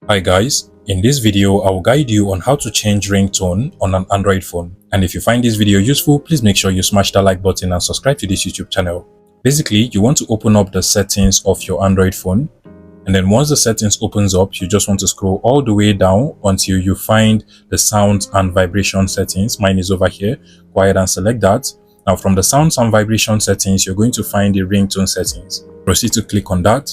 Hi guys, in this video I will guide you on how to change ringtone on an Android phone. And if you find this video useful, please make sure you smash that like button and subscribe to this YouTube channel. Basically, you want to open up the settings of your Android phone, and then once the settings opens up, you just want to scroll all the way down until you find the sound and vibration settings. Mine is over here. Go ahead and select that. Now from the sounds and vibration settings, you're going to find the ringtone settings. Proceed to click on that.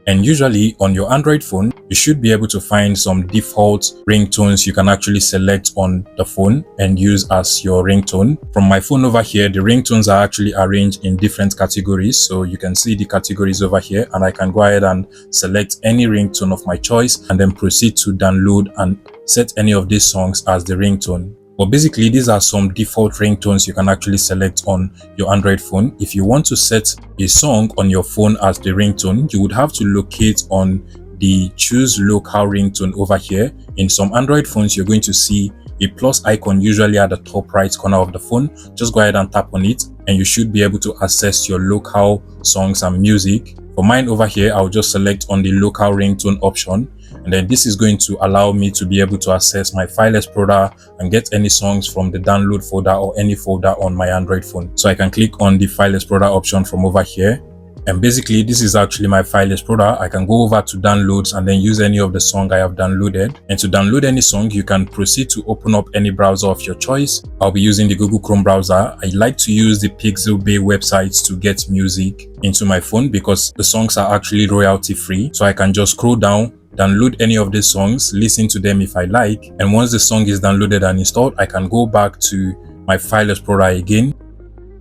And usually on your Android phone, you should be able to find some default ringtones you can actually select on the phone and use as your ringtone. From my phone over here, the ringtones are actually arranged in different categories. So you can see the categories over here, and I can go ahead and select any ringtone of my choice and then proceed to download and set any of these songs as the ringtone. But basically, these are some default ringtones you can actually select on your Android phone. If you want to set a song on your phone as the ringtone, you would have to locate on the choose local ringtone over here. In some Android phones, you're going to see a plus icon usually at the top right corner of the phone. Just go ahead and tap on it and you should be able to access your local songs and music. For mine over here, I'll just select on the local ringtone option, and then this is going to allow me to be able to access my file explorer and get any songs from the download folder or any folder on my Android phone. So I can click on the file explorer option from over here, and basically this is actually my file explorer. I can go over to downloads and then use any of the song I have downloaded. And to download any song, you can proceed to open up any browser of your choice. I'll be using the Google Chrome browser. I like to use the Pixel Bay websites to get music into my phone because the songs are actually royalty free. So I can just scroll down, download any of these songs, listen to them if I like, and once the song is downloaded and installed, I can go back to my file explorer again,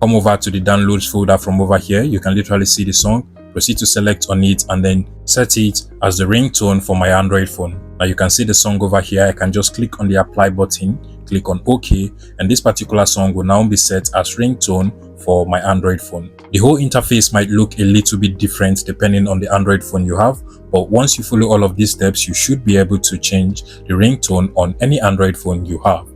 come over to the downloads folder from over here. You can literally see the song, proceed to select on it and then set it as the ringtone for my Android phone. Now you can see the song over here. I can just click on the apply button, click on OK, and this particular song will now be set as ringtone for my Android phone. The whole interface might look a little bit different depending on the Android phone you have, but once you follow all of these steps, you should be able to change the ringtone on any Android phone you have.